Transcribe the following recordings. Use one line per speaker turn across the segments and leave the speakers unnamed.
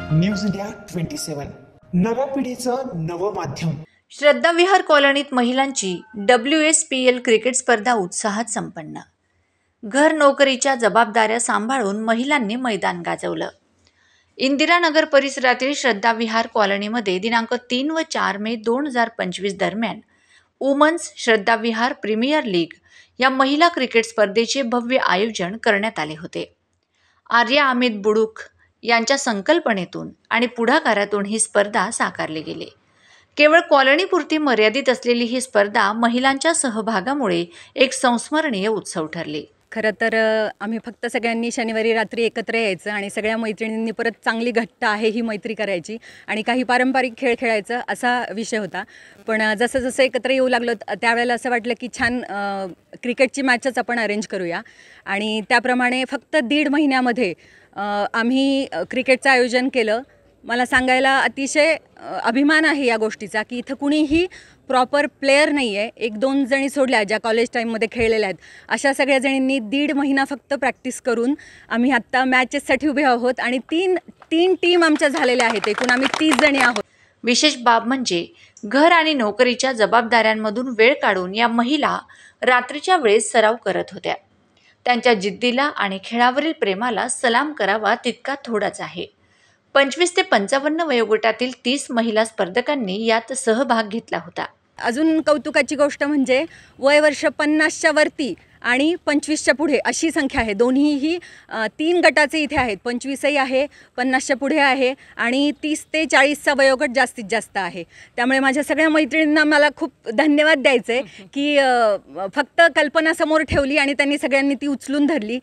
News India 27 नव्या पिढीचं नवं माध्यम।
श्रद्धा विहार कॉलनीत महिलांची WSPL क्रिकेट स्पर्धा उत्साहात संपन्न। घर नोकरीच्या जबाबदाऱ्या सांभाळून महिलांनी मैदान गाजवलं। इंदिरानगर परिसरातील श्रद्धा विहार कॉलनीमध्ये दिनांक 3 व 4 मे 2025 दरम्यान वुमन्स श्रद्धा विहार प्रीमियर लीग या महिला क्रिकेट स्पर्धेचे भव्य आयोजन करण्यात आले होते। आर्या अमित बुडुक यांच्या संकल्पनेतून आणि पुढाकारातून ही स्पर्धा साकारली गेली। केवळ कॉलनीपुरती मर्यादित असलेली ही स्पर्धा महिलांच्या सहभागामुळे एक संस्मरणीय उत्सव ठरली।
खरं तर आम्ही फक्त सगळ्यांनी शनिवारी रात्री एकत्र यायचं आणि सगळ्या मैत्रिणींनी परत चांगली घट्ट आहे ही मैत्री करायची आणि काही पारंपरिक खेळ खेळायचं असा विषय होता। पण जसं जसं एकत्र येऊ लागलो त्यावेळेला असं वाटलं की छान क्रिकेटची मॅचच आपण अरेंज करूया आणि त्याप्रमाणे फक्त 1.5 महिन्यामध्ये आम्ही क्रिकेटचं आयोजन केलं। मला सांगायला अतिशय अभिमान आहे या गोष्टीचा की इथं कुणीही प्रॉपर प्लेयर नाही आहे। 1-2 जणी सोडल्या ज्या कॉलेज टाईममध्ये खेळलेल्या आहेत, अशा सगळ्या जणींनी 1.5 महिना फक्त प्रॅक्टिस करून आम्ही आत्ता मॅचेससाठी उभे आहोत आणि तीन टीम आमच्या झालेल्या आहेत। एकूण आम्ही 30 जणी आहोत।
विशेष बाब म्हणजे घर आणि नोकरीच्या जबाबदाऱ्यांमधून वेळ काढून या महिला रात्रीच्या वेळेस सराव करत होत्या। त्यांच्या जिद्दीला आणि खेळावरील प्रेमाला सलाम करावा तितका थोडाच आहे। 25 ते 55 वयोगटातील 30 महिला स्पर्धकांनी यात सहभाग घेतला होता।
अजून कौतुकाची गोष्ट म्हणजे वय वर्ष 50च्या वरती आणि 25च्या पुढे अशी संख्या आहे। दोन्हीही 3 गटाचे इथे आहेत। 25ही आहे, 50च्या पुढे आहे आणि 30 ते 40चा वयोगट जास्तीत जास्त आहे। त्यामुळे माझ्या सगळ्या मैत्रिणींना मला खूप धन्यवाद द्यायचे की फक्त कल्पना समोर ठेवली आणि त्यांनी सगळ्यांनी ती उचलून धरली।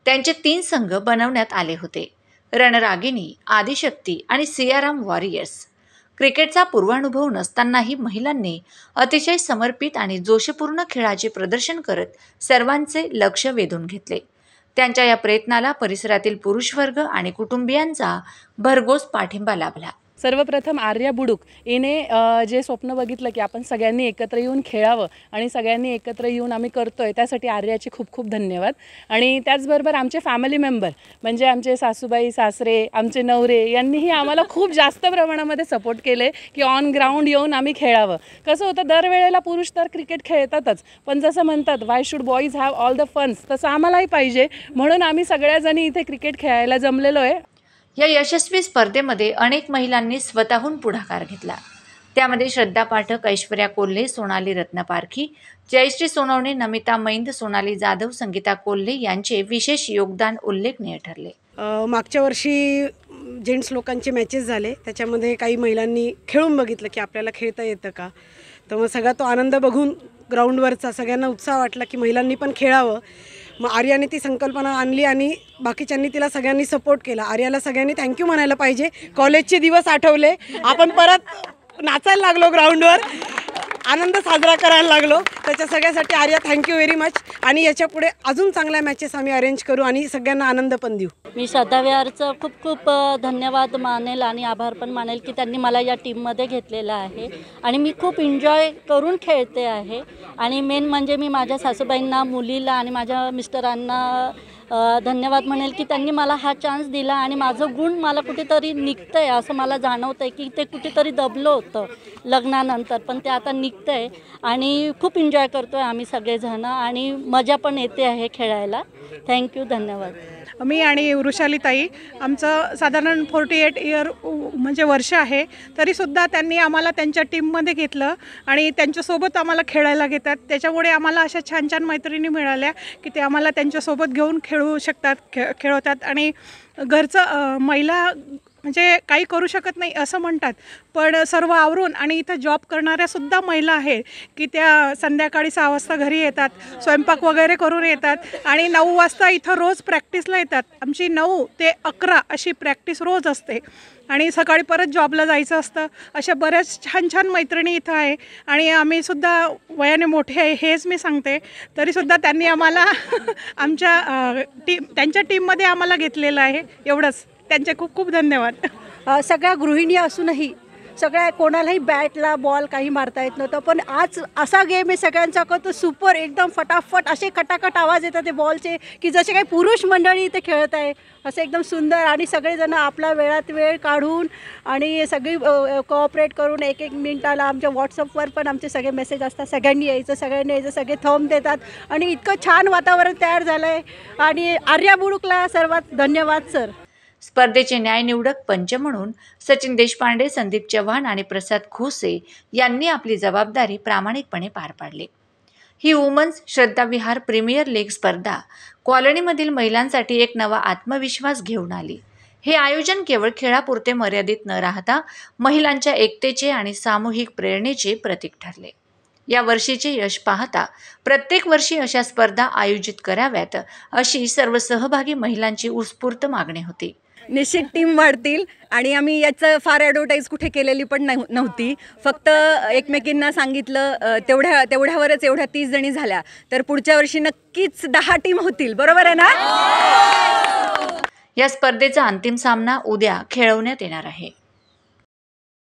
त्यांचे 3 संघ बनवण्यात आले होते, रणरागिणी, आदिशक्ती आणि सियाराम वॉरियर्स। क्रिकेटचा पूर्वानुभव नसतानाही महिलांनी अतिशय समर्पित आणि जोशपूर्ण खेळाचे प्रदर्शन करत सर्वांचे लक्ष वेधून घेतले। त्यांच्या या प्रयत्नाला परिसरातील पुरुष वर्ग आणि कुटुंबियांचा भरघोस पाठिंबा लाभला।
सर्वप्रथम आर्या बुडुक हिने जे स्वप्न बघितलं की आपण सगळ्यांनी एकत्र येऊन खेळावं आणि सगळ्यांनी एकत्र येऊन आम्ही करतोय, त्यासाठी आर्याचे खूप खूप धन्यवाद। आणि त्याचबरोबर आमचे फॅमिली मेंबर म्हणजे आमचे सासूबाई, सासरे, आमचे नवरे यांनीही आम्हाला खूप जास्त प्रमाणामध्ये सपोर्ट केले की ऑन ग्राउंड येऊन आम्ही खेळावं। कसं होतं, दरवेळेला पुरुष तर क्रिकेट खेळतातच, पण जसं म्हणतात why should boys have all the funs, तसं आम्हालाही पाहिजे म्हणून आम्ही सगळ्याजणी इथे क्रिकेट खेळायला जमलेलो आहे।
या यशस्वी स्पर्धेमध्ये अनेक महिलांनी स्वतःहून पुढाकार घेतला। त्यामध्ये श्रद्धा पाठक, ऐश्वर्या कोल्हे, सोनाली रत्नपारखी, जयश्री सोनवणे, नमिता मैंद, सोनाली जाधव, संगीता कोल्हे यांचे विशेष योगदान उल्लेखनीय ठरले।
मागच्या वर्षी जेंट्स लोकांचे मॅचेस झाले, त्याच्यामध्ये काही महिलांनी खेळून बघितलं की आपल्याला खेळता येतं का। तर मग सगळा तो आनंद बघून ग्राउंडवरचा सगळ्यांना उत्साह वाटला की महिलांनी पण खेळावं। मग आर्याने ती संकल्पना आणली आणि बाकीच्यांनी तिला सगळ्यांनी सपोर्ट केला। आर्याला सगळ्यांनी थँक्यू म्हणायला पाहिजे। कॉलेजचे दिवस आठवले, आपण परत नाचायला लागलो, ग्राउंडवर आनंद साजरा करायला लागलो। त्याच्या सगळ्यासाठी आर्या थँक्यू व्हेरी मच आणि याच्यापुढे अजून चांगल्या मॅचेस आम्ही अरेंज करू आणि सगळ्यांना आनंद पण देऊ।
मी श्रद्धा विहारचं खूप खूप धन्यवाद मानेल आणि आभार पण मानेल की त्यांनी मला या टीममध्ये घेतलेलं आहे आणि मी खूप एन्जॉय करून खेळते आहे। आणि मेन म्हणजे मी माझ्या सासूबाईंना, मुलीला आणि माझ्या मिस्टरांना धन्यवाद म्हणेल की त्यांनी मला हा चान्स दिला आणि माझं गुण मला कुठेतरी निघतं आहे असं मला जाणवतं आहे की ते कुठेतरी दबलं होतं लग्नानंतर, पण ते आता निघतं आहे आणि खूप एन्जॉय करतो आहे आम्ही सगळेजण आणि मजा पण येते आहे खेळायला। थँक्यू, धन्यवाद।
मी आणि वृषालीताई आमचं साधारण 48 इयर म्हणजे वर्ष आहे, तरीसुद्धा त्यांनी आम्हाला त्यांच्या टीममध्ये घेतलं आणि त्यांच्यासोबत आम्हाला खेळायला घेतात। त्याच्यामुळे आम्हाला अशा छान छान मैत्रिणी मिळाल्या की ते आम्हाला त्यांच्यासोबत घेऊन खेळू शकतात, खेळवतात। आणि घरचं महिला म्हणजे काही करू शकत नाही असं म्हणतात, पण सर्व आवरून आणि इथं जॉब करणाऱ्यासुद्धा महिला आहेत की त्या संध्याकाळी 6 वाजता घरी येतात, स्वयंपाक वगैरे करून येतात आणि 9 वाजता इथं रोज प्रॅक्टिसला येतात। आमची 9 ते 11 अशी प्रॅक्टिस रोज असते आणि सकाळी परत जॉबला जायचं असतं। अशा बऱ्याच छान छान मैत्रिणी इथं आहे आणि आम्हीसुद्धा वयाने मोठे आहे हेच मी सांगते, तरीसुद्धा त्यांनी आम्हाला आमच्या त्यांच्या टीममध्ये आम्हाला घेतलेलं आहे। एवढंच, त्यांचे खूप खूप धन्यवाद।
सगळ्या गृहिणी असूनही सगळ्या कोणालाही बॅटला बॉल काही मारता येत नव्हतं, पण आज असा गेम आहे सगळ्यांचा का तो सुपर एकदम फटाफट असे खटाखट आवाज येतात ते बॉलचे की जसे काही पुरुष मंडळी इथे खेळत आहे असं एकदम सुंदर. आणि सगळेजण आपला वेळात वेळ काढून आणि सगळी कोऑपरेट करून एक एक मिनिटाला आमच्या व्हॉट्सअपवर पण आमचे सगळे मेसेज असतात, सगळ्यांनी यायचं सगळे थंब देतात आणि इतकं छान वातावरण तयार झालं आहे. आणि आर्या बुडुकला सर्वात धन्यवाद सर.
स्पर्धेचे न्यायनिवडक पंच म्हणून सचिन देशपांडे, संदीप चव्हाण आणि प्रसाद खोसे यांनी आपली जबाबदारी प्रामाणिकपणे पार पाडली. ही वुमन्स श्रद्धा विहार प्रीमियर लीग स्पर्धा कॉलनीमधील महिलांसाठी एक नवा आत्मविश्वास घेऊन आली. हे आयोजन केवळ खेळापुरते मर्यादित न राहता महिलांच्या एकतेचे आणि सामूहिक प्रेरणेचे प्रतीक ठरले. या वर्षीचे यश पाहता प्रत्येक वर्षी अशा स्पर्धा आयोजित कराव्यात अशी सर्व सहभागी महिलांची उत्स्फूर्त मागणी होती.
निश्चित टीम वाढतील आणि आम्ही याचं फार ॲडव्हर्टाईज कुठे केलेली पण नव्हती. फक्त एकमेकींना सांगितलं तेवढ्यावरच एवढ्या 30 जणी झाल्या तर पुढच्या वर्षी नक्कीच 10 टीम होतील. बरोबर आहे ना?
या स्पर्धेचा अंतिम सामना उद्या खेळवण्यात येणार आहे.